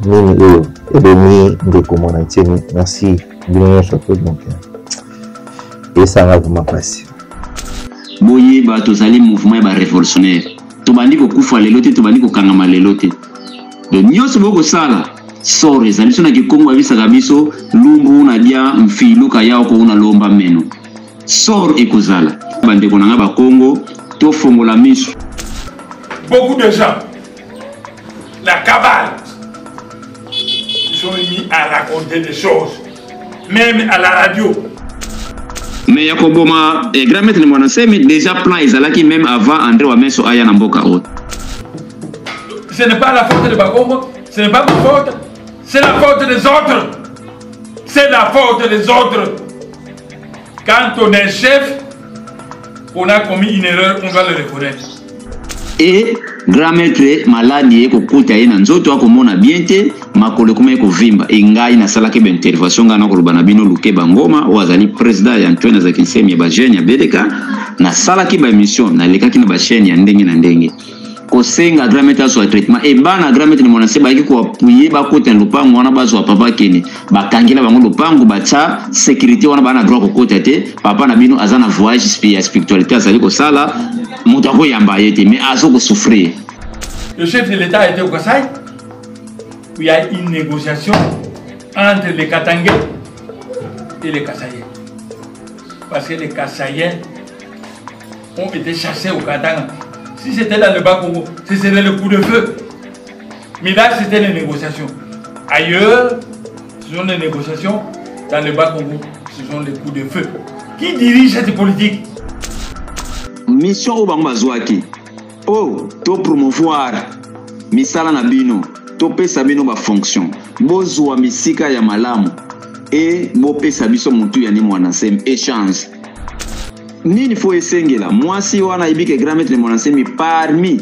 nini oyo ebemi ndeko mwana ntieni merci bino nyonso to donc esanga vraiment pasi boye bato zali mouvement ba révolutionnaire tobandi kokufa lelo te tobandi kokangama lelo te de nyonso boko sala sore ezali so na kikongo abisaka biso lumbu na lia mfiluka yao ko una lomba meno sore ekozala bandeko nanga ba Congo to fongola miso. Beaucoup de gens, la cabale, sont mis à raconter des choses, même à la radio. Mais Yakoboma et grand maître Mwanasemi déjà plan ezalaki même avant André Wameso aya na mboka haute. Ce n'est pas la faute de Bakongo, ce n'est pas ma faute, c'est la faute des autres. C'est la faute des autres. Quand on est chef, on a commis une erreur, on va le reconnaître. Et grand maître maladie ko kuta ina nzoto akomona bien te makolo kuma ko vimba ingai na sala ke ben intervention ngana ko lubana bino luke bangoma o azali président ya Antoine Zakinsemi ya bajeni ya Beleka na sala ki ba mission na lekaki na ba chaîne ya ndenge na ndenge ko senga grand maître so traitement e bana grand maître mona se ba ki ko apuye ba kota lupango wana bazo papa kene bakangila bango lupango bacha sécurité wana bana droit ko kota te papa na bino azana voyage spiritualité azali ko sala mutako yamba yete mais azo ko souffrir. Le chef de l'État était au Kasaï, où il y a une négociation entre les Katangais et les Kasaïens. Parce que les Kasaïens ont été chassés au Katanga. Si c'était dans le Bas-Congo, ce serait le coup de feu. Mais là, c'était les négociations. Ailleurs, ce sont les négociations. Dans le Bas-Congo, ce sont les coups de feu. Qui dirige cette politique? Mission au Bangazouaki. Oh, to promouvoir misala na bino, to pesa bino ba fonction. Bozwa misika ya malamu et bo pesa biso mutu ya ni Mwanasemi échange. Nini fo esengela mwasi wana ibike grand maître Mwanasemi parmi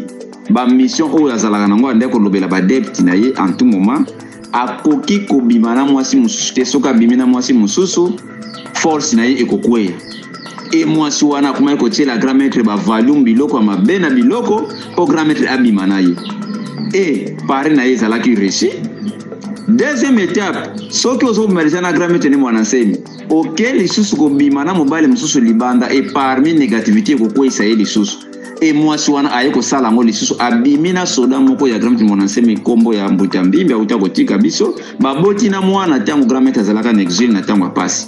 ba mission o yazalaka nango ande ko lobela ba debt na ye en tout moment akoki ko bimana mwasi mususu te soka bimina mwasi mususu force na ye ekokweya. Et moi, si on a comment côté la grand maître ba volume biloko ma bena biloko au grand maître abimanaye. Et par na ezala ki réussi. Deuxième étape, ce que vous avez na grand maître ni Mwanasemi. Auquel les sous ko bimana mobile mususu libanda et parmi négativité ko ko essayer les sous. Et moi si on a ko sala ngo les sous abimina soda moko ya grand maître Mwanasemi kombo ya mbuta mbimbi auta ko tika biso baboti na mwana tango grand maître azalaka na exil na tango passe.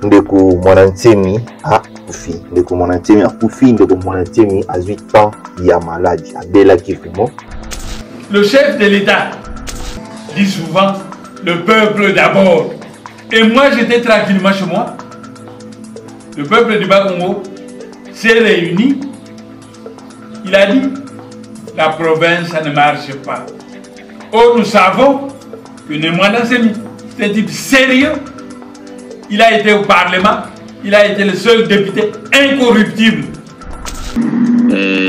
Ndeko Mwanasemi a kufi. Ndeko Mwanasemi a kufi. Ndeko Mwanasemi a 8 ans, il a maladie. A bela qui vraiment. Le chef de l'État dit souvent le peuple d'abord. Et moi j'étais tranquillement chez moi. Le peuple du Bas-Congo s'est réuni. Il a dit la province ça ne marche pas. Or nous savons que le Mwanasemi c'est un type sérieux. Il a été au Parlement, il a été le seul député incorruptible.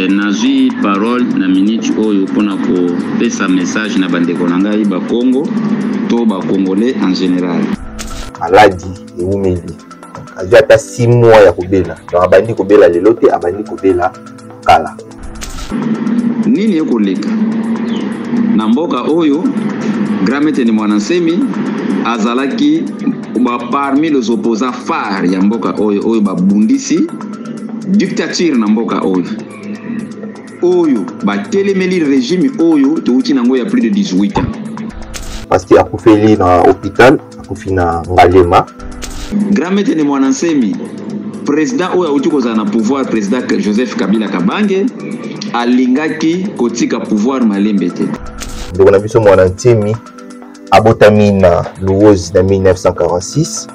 Nazui parole na minute oyo pona ko pesa message na bandeko nangai ba Congo to ba Congolais en général. Maladie et umeli. Ajata 6 mois ya kobela. Donc abandi kobela lelo te abandi kobela kala. Nini ekoleka? Na mboka oyo grand maître ni Mwanasemi azalaki parmi les opposants phares ya mboka oyo babundisi dictature na mboka oyo batelemeli régime oyo touti nango ya plus de 18 ans parce que akufeli na hôpital akufi na Ngalema. Grand maître ni Mwanasemi président oyo auti kozala na pouvoir président Joseph Kabila Kabange alingaki kotika pouvoir malembe te. Ndeko na biso Mwanasemi abotami na Louozi na 1946.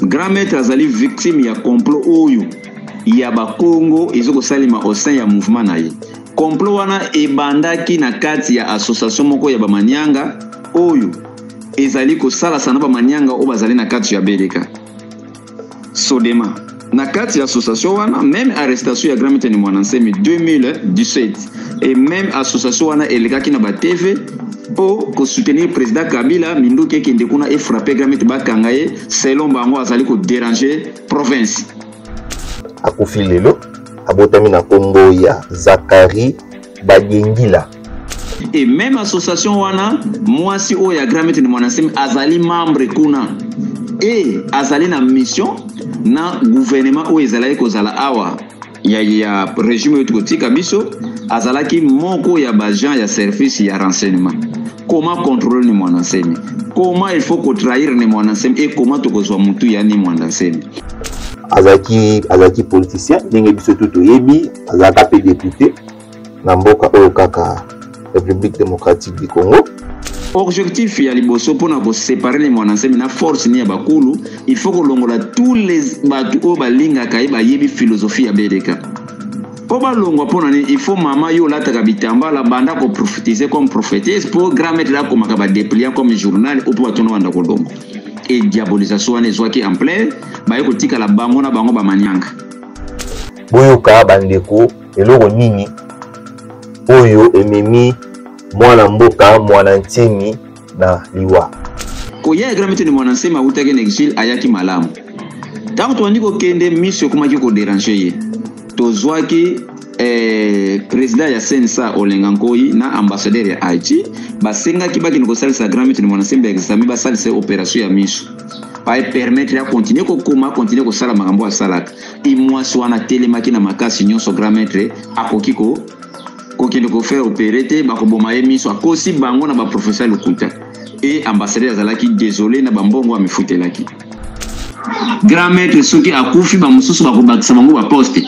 Grand maître azali victime ya complot oyo ya ba Congo ezoko salima au sein ya mouvement na ye. Complot wana ebandaki na kati ya association moko ya ba Manyanga oyo ezali ko sala sana ba Manyanga o bazali na kati ya Beleka. Sodema na kati ya association wana même arrestation ya Grand maître ni Mwanasemi 2017 et même association wana elekaki na ba TV pour soutenir le président Kabila, Minduke qui ndekuna et frappé Grand maître Bakangaye selon bango azali ko déranger province. Akufi lelo abotami na kombo ya Zakari Bagengila. Et même association wana mwasi oyo ya grand maître ni mwanasemi azali membre kuna et azali na mission na gouvernement oyo ezalaki kozala awa ya régime oyo kotika biso azalaki moko ya bagent ya service ya renseignement. Comment contrôler ni mwanasemi, comment il faut trahir ni mwanasemi et comment tokozwa mutu ya ni mwanasemi. Azaki politicien ndenge biso tout yebi azaka pe député na mboka oyo kaka République démocratique du Congo. Objectif ya liboso pona ko séparer les mwanasemi na force ni ya bakulu, il faut kolongola tous les batu o balinga kai ba yebi philosophie ya BDK. Po balongwa pona ni il faut mama yo lataka bitamba la banda ko prophétiser comme prophétesse pour grand maître la ko makaba déplier comme journal ou pour tono wanda kolongo. Et diabolisation ne zwaki en plein ba yeko tika la bango na bango ba manyanga. Boyoka bandeko eloko nini oyo ememi mwana mboka mwana ntimi na liwa koya grand maître ni mwana nsema utake na exil ayaki malamu tango twandi ko kende mission komaki ko déranger ye tozwaki président ya sensa Olenga Nkoyi na ambassadeur ya Haïti basenga kibaki ni ko salisa grand maître ni mwana nsema examen ba salisa opération ya mission pa permettre ya continuer ko sala makambo asalaka imwasi wana telemaki na makasi nyonso grand maître akokiko kokende ko faire opérer te bakoboma ye miso akosi bango na ba professeur Lukuta et ambassadeur azalaki désolé na bambongo amefutelaki grand maître soki akufi ba mususu bakobakisa bango ba poste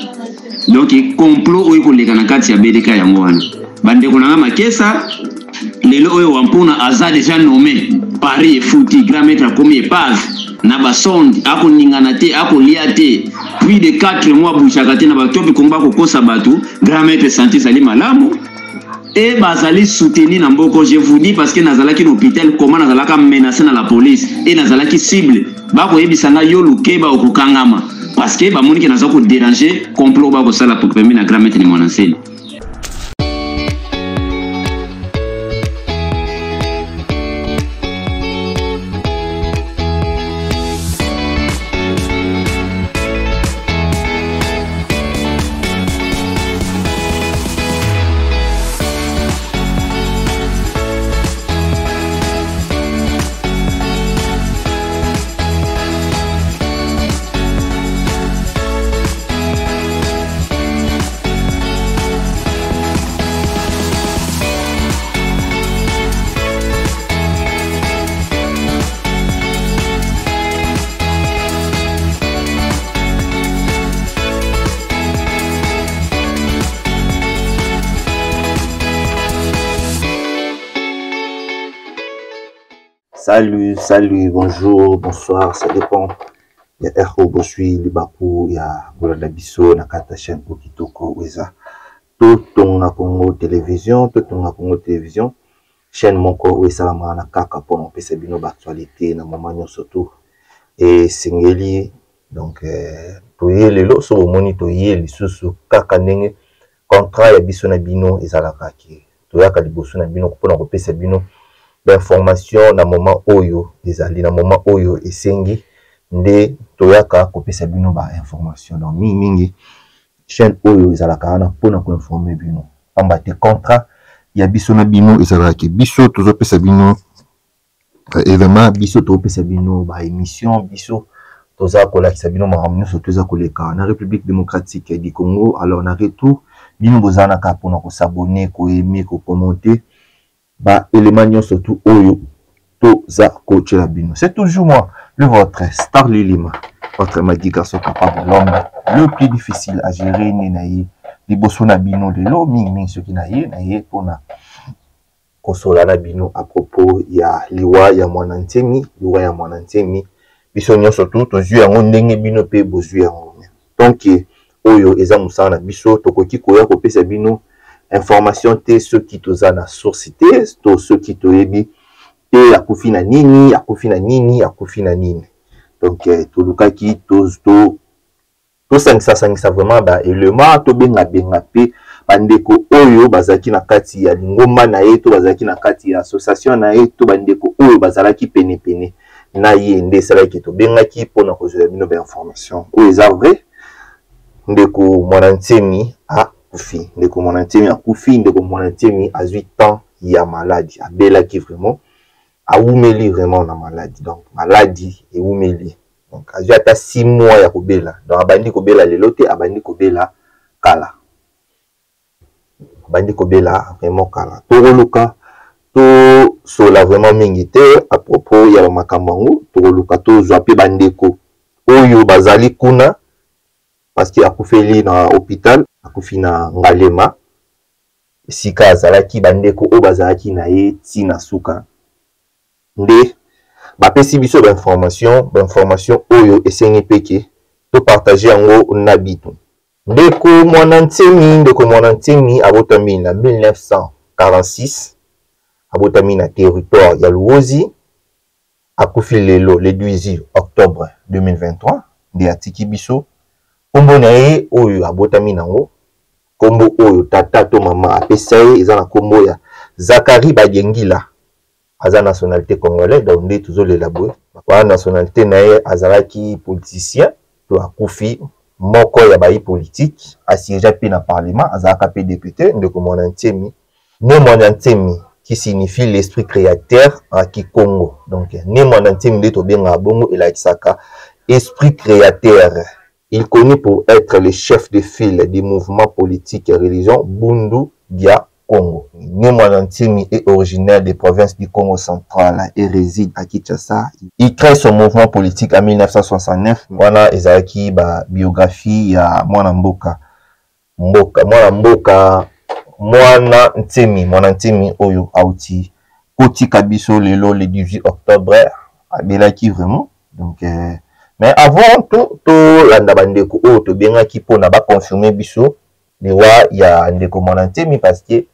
donc complot oyo koleka na kati ya BDK yango wana bandeko na makesa lelo oyo wampuna aza déjà nommé Paris et fouti grand maître akomi epave na basondi akoningana te akolia te plus de 4 mois bouchaka te na batopi komba kokosa batu grand maître santé sali malamu et bazali soutenir na mboko. Je vous dis parce que nazalaki l'hôpital comment nazalaka menacé na la police et nazalaki cible bako yebisanga yo lukeba okukangama parce que ba moni ke nazako déranger complot bako sala pour permettre na grand maître ni mwanaseni. Salut, bonjour, bonsoir, ça dépend. Il y a Erho Bosui, Libaku, il y a Bolanda Bisso, Nakata chaîne Okitoko, Weza. Tout ton Congo Télévision, chaîne Moko, Weza, Nakaka, pour mon PC Bino, actualité, na moment surtout. Et Singeli, donc, toye le lo, so moni toye, les sous, Kaka Nenge, contrat, ya Bisso na Bino, Ezalakaki. Toyaka Liboso na Bino, pour mon PC Bino. L'information na moment oyo ezali na moment oyo esengi nde toyaka kopesa bino ba information donc mingi chaîne oyo ezalaka na pona ko informer bino amba te contrat ya biso na bino ezalaki biso tozopesa bino événement biso tozopesa bino ba émission biso toza kolakisa bino makambo nyonso toza koleka na République démocratique du Congo. Alors na retour bino bozana ka pona ko s'abonner ko aimer ko commenter ba élément surtout oyo to za coach la bino. C'est toujours moi, le votre Star Lilima, votre magi garçon capable, l'homme le plus difficile à gérer nenaye liboso na bino de lo ming ce qui naye pona kosola na bino à propos ya liwa ya mwanantemi biso nyo surtout to zu yango ndenge bino pe bozu yango. Donc oyo eza musana biso tokoki koya kopesa bino information te ceux qui toza na source te to ceux qui to yebi te akufi na nini donc to lukaki to sangisa vraiment ba élément to benga pe bandeko oyo bazaki na kati ya lingomba na ye to bazaki na kati ya association na ye to bandeko oyo bazalaki pene na ye nde salaki to bengaki pona kozela bino ba information oyo eza vrai ndeko mwanantemi a Kufi, ndeko mwanantemi a Kufi, ndeko mwanantemi a 8 ans ya maladie abela qui vraiment a oumeli vraiment na maladie donc maladie et oumeli donc azwi ata 6 mois ya kobela donc abandi kobela lelo te abandi kobela kala abandi kobela vraiment kala tokoluka to sola vraiment mingi te à propos ya makambo yango tokoluka tozwa mpe bandeko oyo bazali kuna parce que akufeli na hôpital akufi na Ngalema sika azalaki bandeko o bazalaki na ye tina suka nde bapesi biso information oyo esengi peke to partager yango na bitu ndeko mwana ntemi abotami na 1946 abotami na territoire ya Luozi akufi lelo le 18 octobre 2023 nde atiki biso kombo na ye oyo abotami nango kombo oyo tata to mama apesa ye eza na kombo ya Zakari Badiengila aza nationalité congolais donc nde tozolela boye kwa nationalité na ye azalaki politicien to akufi moko ya bayi politique asiégeait pe na parlement azalaka pe député ndeko mwana ntemi ne mwana ntemi qui signifie l'esprit créateur en Kikongo donc ne mwana ntemi nde tobenga bongo elakisaka esprit créateur. Il est connu pour être le chef de file du mouvement politique et religion Bundu Dia Congo. Némwana Ntemi est originaire des provinces du Congo central et réside à Kinshasa. Il crée son mouvement politique en 1969. Mwana ezalaki ba biographie ya Mwana Ntemi oyo auti koti kabiso lelo le 18 octobre abelaki vraiment donc mais avant tout landa bandeko o to benga ki pona ba confirmer biso le roi ya ndeko Mwana Ntemi parce que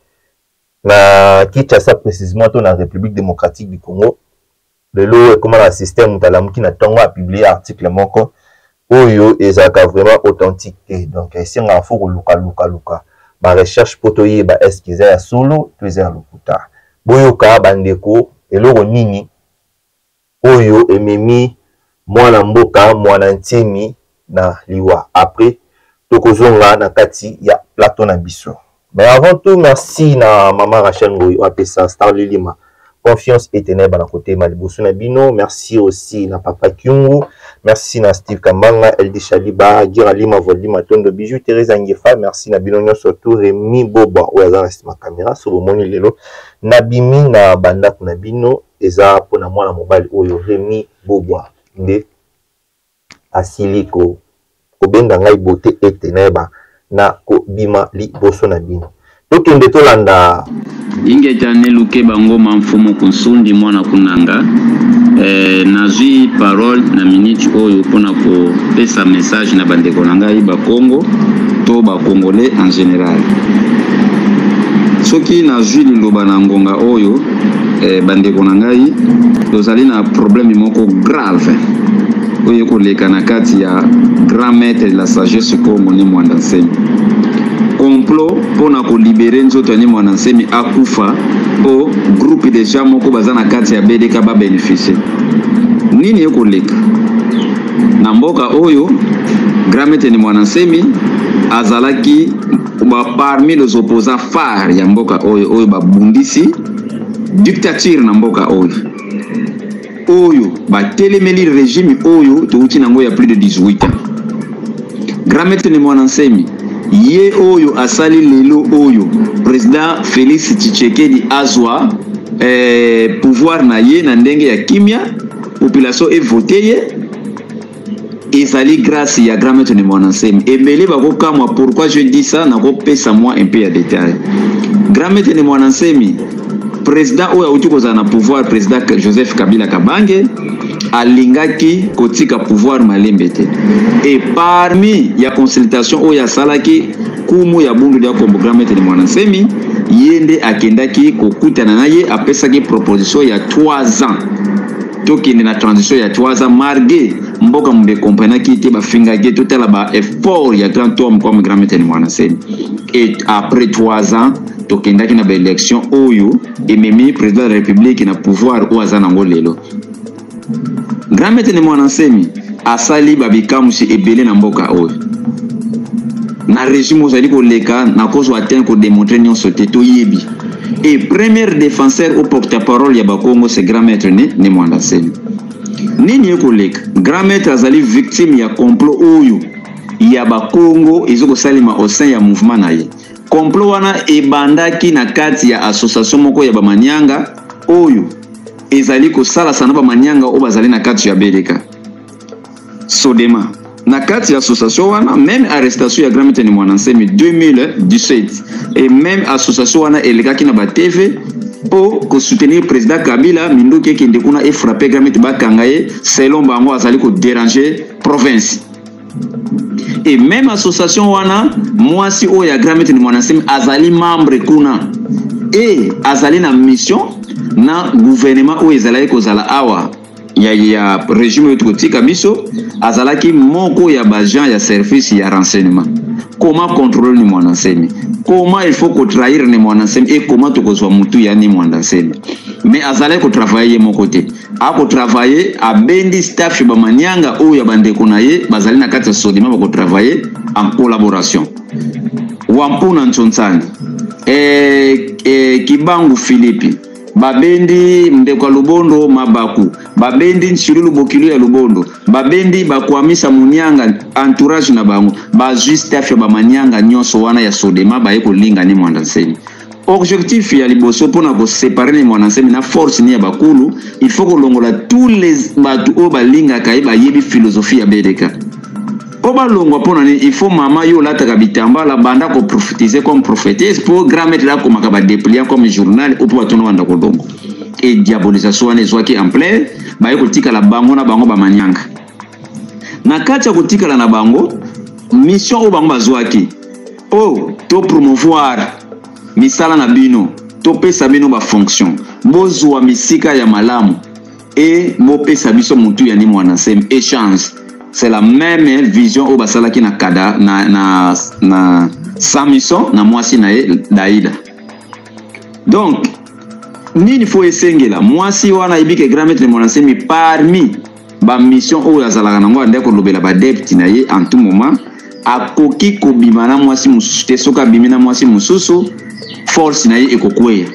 na Kinshasa précisément to na République démocratique du Congo lelo comment la système talamuki na tongo a publié article moko oyo ezaka vraiment authentique donc esenga fo luka ba recherche potoye ba eskiza ya solo to eza lokuta boyoka bandeko eloko nini oyo ememi Mwana Ntemi na liwa après tokozonga na kati ya plateau na biso. Mais avant tout merci na maman Rachel Ngoyi apesa Star Lilima confiance éternelle na côté maliboso na bino. Merci aussi na papa Kyungu, merci na Steve Kambanga, Eldi Shaliba, Giralima Volima Tondo Bijou, Teresa Ngefa, merci na bino surtout Rémi Boba oyaza na sima caméra so bomoni lelo na bimi na banda na bino eza pona mwana mobile oyo Rémi Boba nde asili ko benga ngai bote eteneba na ko bima liboso na bino tokende tolanda ingetane luke bango mfumo kunsundi mwana kunanga nazwi parole na minute oyo pona ko pesa message na bandeko na ngai ba Congo to ba Congolais en général soki nazwi liloba na ngonga oyo bandeko na ngai tozali na problème moko grave oyo koleka na kati ya grand maître de la sagesse Congo ni Mwana Nsemi complot pona ko libérer nzoto ni Mwana Nsemi akufa o groupe de gens moko baza na kati ya BDK ba bénéficier nini ekoleka na mboka oyo grand maître ni Mwana Nsemi azalaki parmi les opposants phares ya mboka oyo babundisi dictature na mboka oyo batelemeli régime oyo touti nango ya plus de 18 ans. Grand maître ni Mwana Nsemi ye oyo asali lelo oyo président Félix Tshisekedi azwa pouvoir na ye na ndenge ya kimia population e voté ye ezali grâce ya grand maître ni Mwana Nsemi ebele bakokamwa. Pourquoi je dis ça na kopesa moi un peu ya détail. Grand maître ni Mwana Nsemi président oyo auti kozala na pouvoir président Joseph Kabila Kabange alingaki kotika pouvoir malembe te et parmi ya consultation oyo asalaki kumu ya bundu dia kombo grand maître ni Mwana Nsemi yende akendaki kokutana na ye apesaki proposition ya 3 ans tokende na transition ya 3 ans marge mboka mbe kompanaki te bafingaki totala ba effort ya grand homme comme grand maître ni Mwana Nsemi et après 3 ans tokendaki na ba élection oyo ememi président de la république na pouvoir o azana ngolelo. Grand maître ni Mwana Nsemi asali babikamusi ebele na mboka oyo na régime ozali koleka na kozo atteindre ko démontrer nyonso te toyebi et premier défenseur au porte-parole ya Bakongo c'est grand maître ne Mwanda Nsemi. Nini ekoleka grand maître azali victime ya complot oyo ya Bakongo ezoko salima au sein ya mouvement na ye. Complot wana ebandaki na kati ya association moko ya bamanyanga oyo ezali ko sala sana bamanyanga o bazali na kati ya BDK. Sodema na kati ya association wana même arrestation ya grand maître Mwanda Nsemi 2017 et même association wana elekaki na ba TV pour soutenir président Kabila minduki kende kuna e frapper grand maître bakanga ye selon bango azali ko déranger province. Et même association wana mwasi o ya grand maître Mwanda Nsemi azali membre kuna et azali na mission na gouvernement o ezali ko zala awa ya régime yotu kotika biso azalaki moko ya bajan ya service ya renseignement. Comment contrôler ni Mwanda Nsemi, comment il faut ko trahir ni Mwanda Nsemi et comment to kozwa mutu ya ni Mwanda Nsemi. Mais azalaki ko travailler mon côté a ko travailler a bendi staff ba manyanga o ya bandeko na ye bazali na kati ya Sodima ba ko travailler en collaboration. Wampuna Ntsontsani Kibangu Philippe babendi Ndekwa Lubondo Mabaku babendi Nchilulu Bokilu ya Lubondo babendi bakwamisa Munyanga entourage na bango bazwi staff ya bamanyanga nyonso wana ya Sodema baye kolinga ni Mwanda Nsemi. Objectif ya liboso pona ko séparer ni Mwanda Nsemi na force ni ya bakulu il faut ko longola tous les batu o balinga kai ba yebi philosophie ya BDK. Oba longwa pona ni il faut mama yo lataka bitamba la banda ko prophétiser comme prophétesse pour grand maître la komaka ba déplier comme journal ou pour tono wanda ko dongo et diabolisation ane zwaki en plein ba yeko tika la bango na bango ba manyanga na kati ya kotika la na bango mission o bango bazwaki oh to promouvoir misala na bino to pesa bino ba fonction bozwa misika ya malamu et mo pesa biso mutu ya ni Mwanda Nsemi échange. C'est la même vision au basalaki na kada na Samison na mwasi na Daïda. Donc nini faut esengela mwasi wana ibike grand maître Mwanda Nsemi parmi ba mission o yazalaka nango ndeko lobela ba depti na ye en tout moment akoki kobima na mwasi mususu te soka bimina mwasi mususu force na ye ekokweya.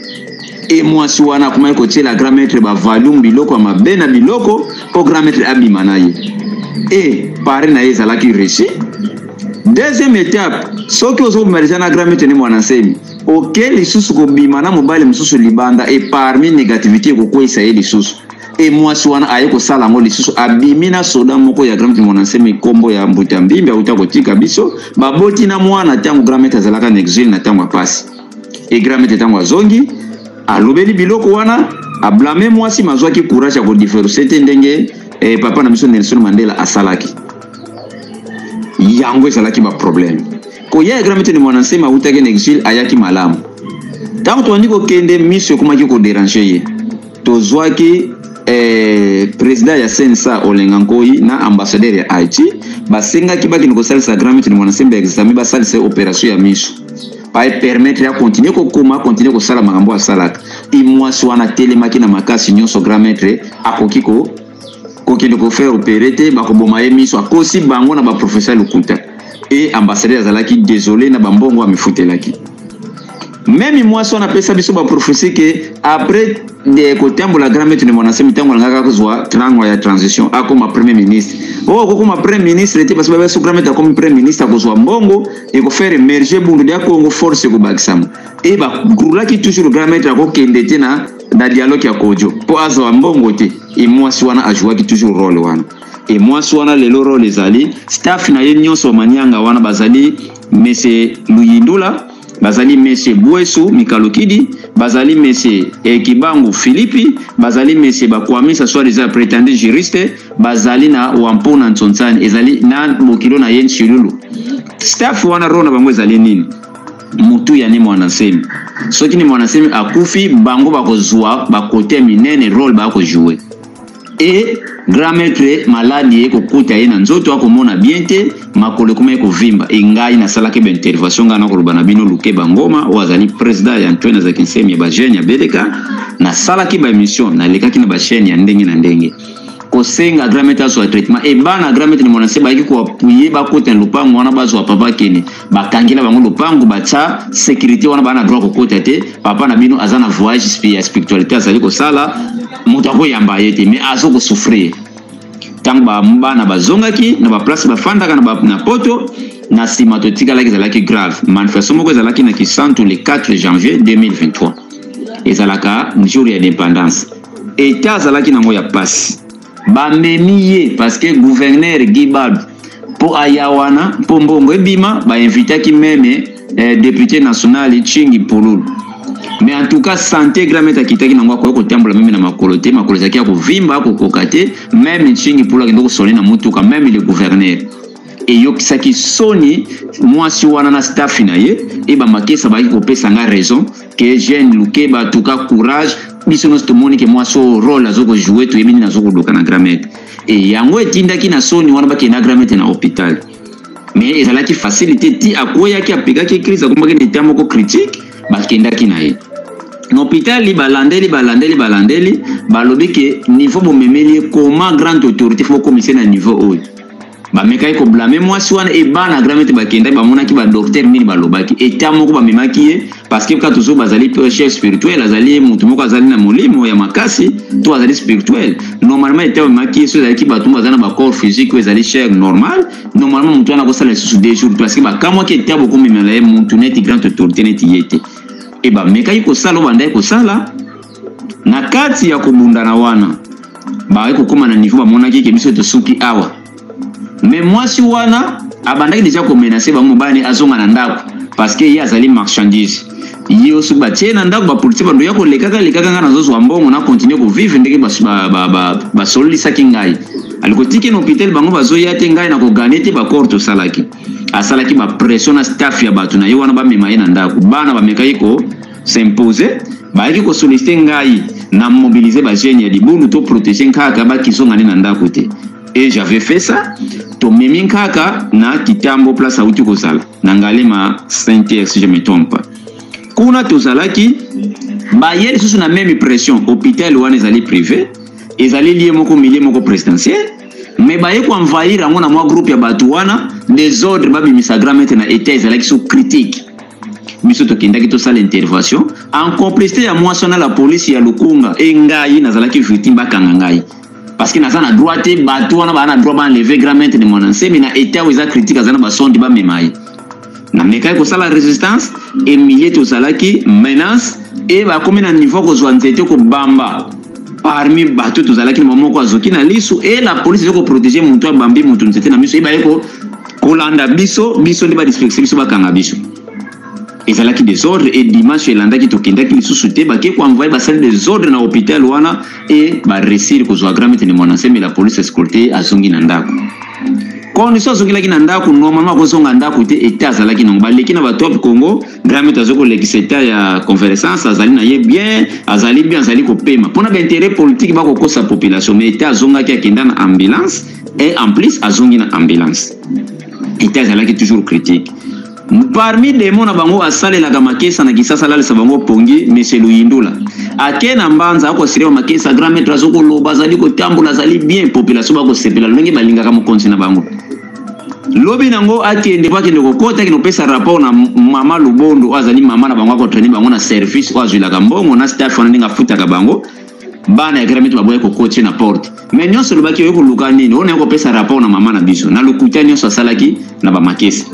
Et mwasi wana kuma ekotiela grand maître ba volume biloko ma bena biloko po grand maître abima na ye. Et par na ezalaki réussi. Deuxième étape, ce que vous avez na grand maître Mwanda Nsemi, auquel les sous ko bimana mobile mususu libanda et parmi négativité ko ko isaye les sous. Et moi swana aye ko sala ngo les sous abimina soda moko ya grand maître Mwanda Nsemi kombo ya mbuta mbimbi auta ko tika biso baboti na mwana tango grand maître azalaka na exil na tango passe. Et grand maître tango azongi alobeli biloko wana a blâmer mwasi mazwaki courage ko différencier ndenge papa na biso Nelson Mandela asalaki yango esalaki ba problème ko ya grand maître Mwanda Nsemi autaki na exil ayaki malamu tango to ndiko kende mission komaki ko déranger ye to zwaki président ya Sensa Olenga Nkoyi na ambassadeur ya Haïti basengaki bakini ko salisa grand maître Mwanda Nsemi examen ba salisa opération ya mission pa permettre ya continuer ko sala makambo asalaka imwasi wana telemaki na makasi nyonso grand maître akoki ko kokende ko faire opérer te bakoboma ye miso akosi bango na ba professeur Lukuta et ambassadeur azalaki désolé na bambongo amefutelaki. Même moi son appelle biso ba professeur que après de kotambola grand maître Mwanda Nsemi tango ngaka kozwa trango ya transition akoma premier ministre comme premier ministre était parce que ba grand maître comme premier ministre akozwa mbongo et ko faire émerger bundu ya Congo force ko bakisamo et ba grulaki toujours grand maître akokende te na dialogue ya kojo po azwa mbongo te et moi swana ajouaki toujours rôle wana et moi swana le rôle ezali staff na ye nyonso manyanga wana bazali monsieur Luyindula bazali monsieur Bwesu Mikalokidi bazali monsieur Kibangu Philippe bazali monsieur bakwamisa soit les prétendus juristes bazali na Wampuna Ntsontsani ezali na mokilo na ye Nchilulu staff wana rona bango ezali nini mutu ya ni Mwanda Nsemi soki ni Mwanda Nsemi akufi bango bakozwa bakote minene rôle bako jouer et grand maître maladi eko kuta ye na nzoto akomona bien te makolo kuma eko vimba engai na salaki ba intervention ngana ko lubana bino luke bangoma o azali président ya Antoine Zakinsemi ba jeune ya BDK na salaki ba mission na lekaki na ba chaîne ya ndenge na ndenge kosenga grand maître azwa traitement et bana grand maître ni monase ba ki ko appuyer ba kota lupango wana bazwa papa kene bakangela bango lupango bacha sécurité wana bana droit ko kota te papa na bino azana voyage spiritualité azali ko sala mutu ko yamba yete mais azo ko souffrir tant ba bana bazongaki na ba place ba fandaka na poto na simatotika la ezalaki grave manifestation moko ezalaki na Kisantu le 4 janvier 2023 ezalaka jour ya indépendance état azalaki nango ya pasi ba memiye parce que gouverneur Gibad pour ayawana pour mbongo ebima ba invitaki même député national Chingi Pululu mais en tout cas santé grand maître kitaki nango ko tambola même na makolote makolozaki ya kovimba ko kokate même Chingi Pululu ndoko soni na mutuka même le gouverneur et yokisaki soni mwasi wana na staff na ye e ba makesa ba ko pesa nga raison que jeune luke ba tout cas courage biso no stomoni ke mwasi rôle azoko jouer to yemini nazoko doka na grand maître et yango etindaki na soni wana ba ke na grand maître na hôpital mais ezalaki facilité ti akoyaki apigaki crise akombaki n'était moko critique ba kendaki na ye l'hôpital li balandeli balobi ke niveau bomemeli comment grande autorité faut commissaire na niveau haut ba mekai ko blâmer mwasi wana e bana grand maître bakenda ba monaki ba docteur mini balobaki eta moko ba memaki ye parce que quand toujours bazali chef spirituel azali mutu moko azali na molimo ya makasi to azali spirituel normalement eta memaki so azali ki batu bazana ba corps physique ezali chair normal normalement mutu ana ko sala sous 2 jours parce que ba kamwa ke eta beaucoup memela ye mutu net grande autorité net yete e ba mekai ko sala banda ko sala na kati ya kubundana wana ba ko koma na niveau ba monaki ke biso to suki awa mais moi si wana abandaki déjà ko menacer ba mobani azonga na ndako parce que ya azali marchandise yo su ba tena ndako ba police ba ndo ya ko lekaka ngana zozo ambongo na continuer ko vivre ndenge ba solisa kingai aliko tiki no hôpital bango bazo ya te ngai na ko ganete ba corto salaki asalaki ba pression na staff ya batu na yo wana ba mema na ndako bana ba mekai ko s'imposer ba yaki ko solliciter ngai na mobiliser ba jeune ya libunu to protéger nkaka ba kisonga na ndako te. Et j'avais fait ça. To memi kaka na kitambo place auti kozala. Nangalema Saint-Pierre si je me trompe pas. Kuna tozalaki ba yeli susu na même pression hôpital wana ezali privé, ezali lié moko milieu moko présidentiel, mais ba yeko envahir ngo na mwa groupe ya batu wana des ordres ba bimisa gramete na état ezalaki sous critique. Biso to kindaki to sala intervention en complicité ya moi sona la police ya Lukunga e ngai nazalaki victime bakanga ngai. Parce que nazana droite batu wana bana droit ba enlever gramete de mon ancien mais na état où ils a critique azana ba son di ba memai na mekai ko sala résistance et milieu to salaki menace et ba comme na niveau ko zwanzete ko bamba parmi batu to salaki momo ko azoki na lisu et la police ko protéger muntu abambi muntu nzete na miso e ba ko kolanda biso ndi ba disperser biso ba kanga biso et salaki des ordres et dimanche elanda ki to kindaki lisusu te ba ke ko envoyer ba salle des ordres na hôpital wana et ba réussir ko zwa gramete ni mwana mais la police escorté azongi na ndako condition azongi la ki na ndako normalement ko zonga ndako te état azalaki na baleki na ba top Congo gramete azoko lekiseta ya convergence azali na ye bien azali ko pema pona ba intérêt politique ba ko kosa population mais état azonga ki akenda na ambulance et en plus azongi na ambulance état azalaki toujours critique. Parmi les mona bango asale la gamakesa na kisasa la sabango pongi monsieur Luyindula akena mbanza ako sireo makesa grand maître azoko loba zali ko tambola zali bien population ba ko sepela longe balinga kama konsi na bango lobi nango atiende baki ndoko kota kino pesa rapport na mama Lubondo azali mama na bango ko traîner bango na service kwa zula kambongo na staff wana ndinga futa ka bango bana ya grand maître baboye ko coacher na porte mais nyonso lobaki yo ko luka nini ona ko pesa rapport na mama na biso na lukuta nyonso salaki na ba makesa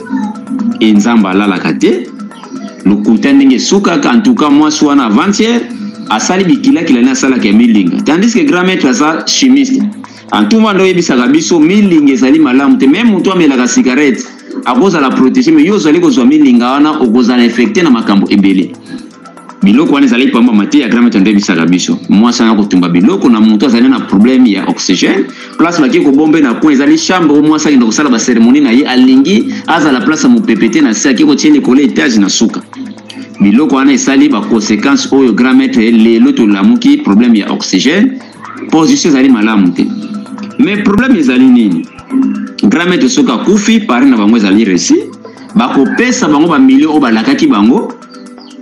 Nzamba la kate lukuta ndenge suka en tout cas moi soit na avant-hier asali bikila kila na sala ke milinga tandis que grand maître sa chimiste en tout monde yebisa biso milinga ezali malamu te même mutu amela ka cigarette akoza la protéger mais yo zali ko zwa milinga wana okoza na infecté na makambo ebele biloko wana ezali pamba mate ya grand maître ndebisa biso moi sana ko tumba biloko na mutu azali na problème ya oxygène place baki ko bombe na coin ezali chambre moi ça ndo kosala ba cérémonie na ye alingi aza la place mu PPT na saki ko tiene ko l'étage na suka biloko wana esali ba conséquences oyo grand maître lelo to lamuki problème ya oxygène position ezali malamu te mais problème ezali nini grand maître soka kufi pare na bango ezali réussi ba ko pesa bango ba millions o balakaki bango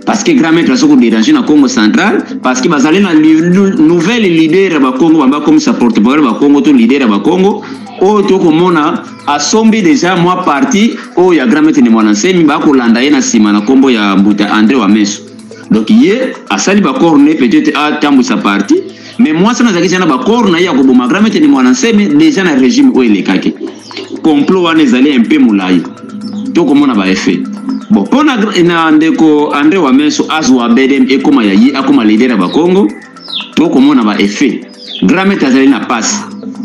parce que grand maître soko déranger na Congo central parce que bazali na nouvelle leader ba Congo ba comme sa porte-parole ba Congo to leader ba Congo o to komona asombi déjà moi parti o ya grand maître ni mwana nsemi ba ko landa ye na sima na kombo ya Mbuta André wa Meso donc ye asali ba corne peut-être a tambu sa parti mais moi ça nazaki jana ba corne ya ko boma grand maître ni mwana nsemi déjà na régime o elekake complot wana ezali un peu mulai to komona ba effet. Bon, pour na ndeko André wa Meso azwa bedem e koma ya yi akoma leader ba Congo to komona ba effet grand maître azali na passe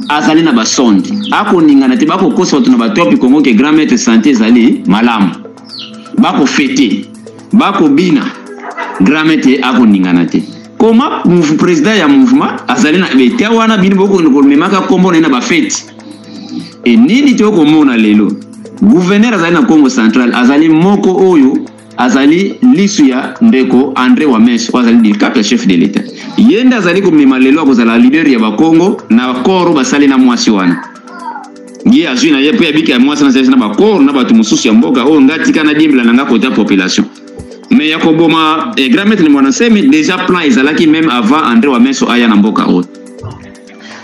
azali na ba sonde ako ningana te bako kosa watu na ba topi Congo ke grand maître santé azali malamu bako fêter bako bina grand maître ako ningana te koma président ya mouvement azali na bete wana bini boko ko memaka kombo na ba fête et nini to komona lelo gouverneur azali na Congo central azali moko oyo azali lisu ya ndeko André wa Meso azali di cap ya chef de l'état yenda azali ko mema lelo akozala leader ya ba Congo na koro basali na mwasi wana ngi azwi na ye pe abiki ya mwasi na ba koro na batu mususu ya mboka o ngati kana dimbla na ngako ta population mais yakoboma grand maître ni mwana semi déjà plan ezalaki même avant André wa Meso aya na mboka o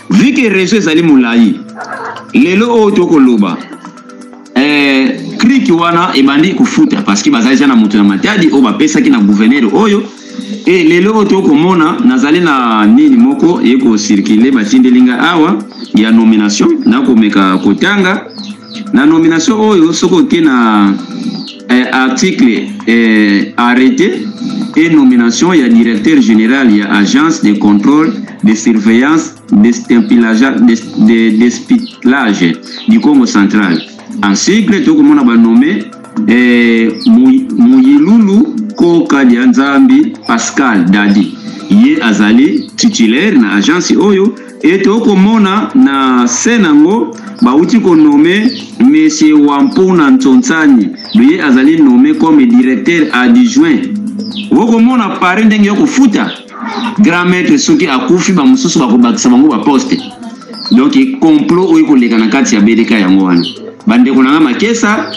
vu que réseau ezali mulai lelo o to ko loba kriki wana ebandi kufuta parce que bazali jana mutu na matadi o bapesa ki na gouverneur oyo et lelo to komona nazali na nini moko yeko circuler batindelinga awa ya nomination na komeka kotanga na nomination oyo soko ke na article arrêté et nomination ya directeur général ya agence de contrôle de surveillance d'espionage du Congo central. En sigle to komona ba nommé Muyilulu Koka Nzambi Pascal Dadi ye azali titulaire na agence oyo et to komona na senango ba uti ko nommé monsieur Wampuna Ntsontsani ye azali nommé comme directeur adjoint wokomona pare ndenge yo kufuta grand maître soki akufi ba mususu ba kobakisa bango ba poste donc complot oyo ko leka na kati ya BDK yango wana bandeko na makesa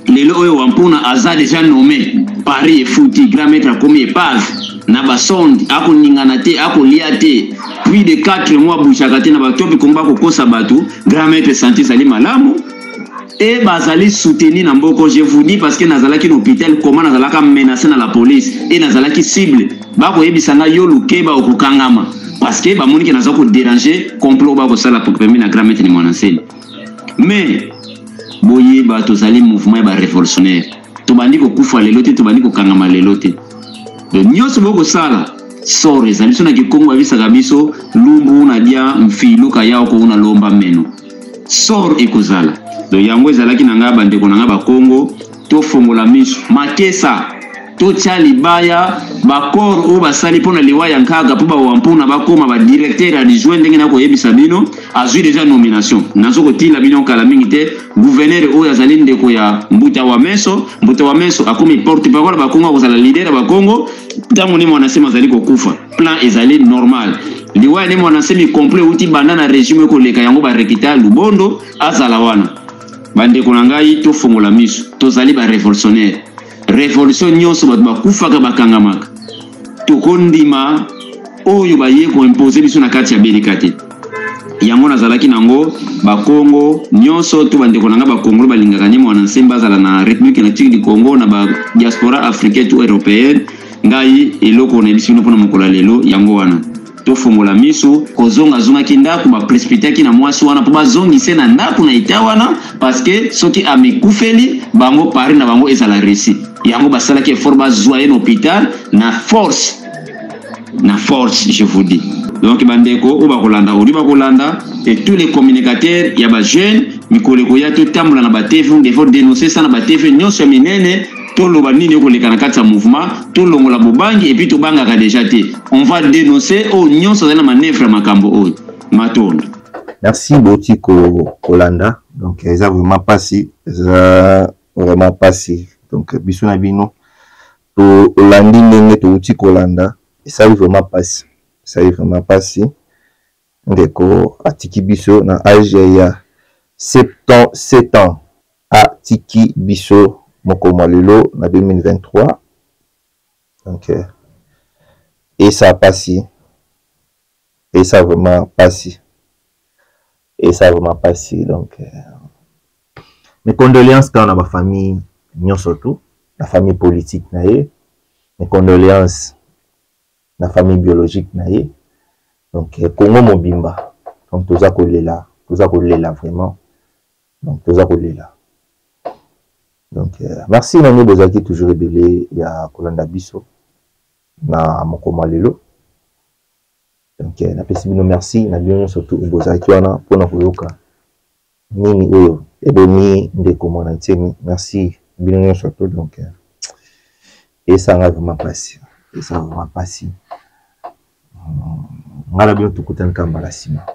lelo oyo Wampuna aza déjà nommé Paris et fouti grand maître comme épave na ba sonde ako ningana te ako liate plus de 4 mois bouchaka te na ba topi komba ko kosa batu grand maître santé sali malamu et bazali soutenir na mboko je vous dis parce que nazalaki l'hôpital comment nazalaka menacer na la police et nazalaki cible ba ko yebisanga yo lukeba okukangama parce que ba moniki nazako déranger complot ba ko sala pour permettre na grand maître ni mwanaseli mais boye ba tozali mouvement ba révolutionnaire to bandi ko kufa lelo te to bandi ko kangama lelo te de nyonso boko sala sore ezali sona ki Kongo abisaka biso lumbu na dia mfilu ka yao ko una lomba meno sor ekozala do yango ezalaki na nga bandeko na nga ba Kongo to fongola miso makesa to tchali baya ba kor o basali pona liwaya nkaga po ba Wampuna bakoma ba directeur adjoint ndenge na ko yebisa bino azui déjà nomination nazo ko tila bino kala mingi te gouverneur o yazali ndeko ya Mbuta wa Meso akomi porte parole ba Kongo kozala leader ba Kongo tango ni mwana sema zali ko kufa plan ezali normal liwaya ni mwana semi complet uti bandana régime ko leka yango ba rekita lubondo azala wana bandeko na ngai to fongola miso to zali ba révolutionnaire révolution nyonso bato bakufaka bakangamaka tokondima oyo baye ko imposer biso na kati ya BDK te yango nazalaki nango ba Congo nyonso to bandeko nanga ba Congo balingaka ni mwana nsemba zala na République natique du Congo na ba diaspora africaine to européenne ngai eloko na biso pona mokola lelo yango wana to fongola miso kozonga zonga kindako ba précipiter na mwasi wana po bazongise na ndako na itawana parce que soki amekufeli bango pari na bango ezala réussi yango basala ki effort bazoyer l'hôpital na force je vous dis donc bandeko o bakolanda odi bakolanda et tous les communicateurs ya ba jeunes mikoleko ya to tambola na ba TV des fois dénoncer ça na ba TV nyonso minene to loba nini ko lekana kati ya mouvement to longola bobangi et puis to bangaka déjà te on va dénoncer au nyonso na manœuvre makambo o matondo. Merci Boti Kolanda. Donc ça vraiment passé donc biso na bino to landi ndenge to uti Kolanda et ça vraiment passé ndeko atiki biso na âge ya 77 ans atiki biso moko malelo na 2023 Donc et ça passé, et ça vraiment passé, et ça vraiment passé. Donc mes condoléances quand on a ma famille, non surtout la famille politique naïe, mes condoléances la famille biologique naïe. Donc Congo Mobimba, donc tout ça collé là vraiment, donc tout ça collé là. Donc merci Nani Bozaki toujours rebellé, il y a Kolanda Biso na Mokoma Lelo. Donc na pesibino merci na bien surtout Bozaki wana pona koyoka nini oyo eboni ndeko mona ntemi, merci bien surtout. Donc et ça va vraiment passer, et ça va vraiment passer. Ngala bien tukutana kamba la sima.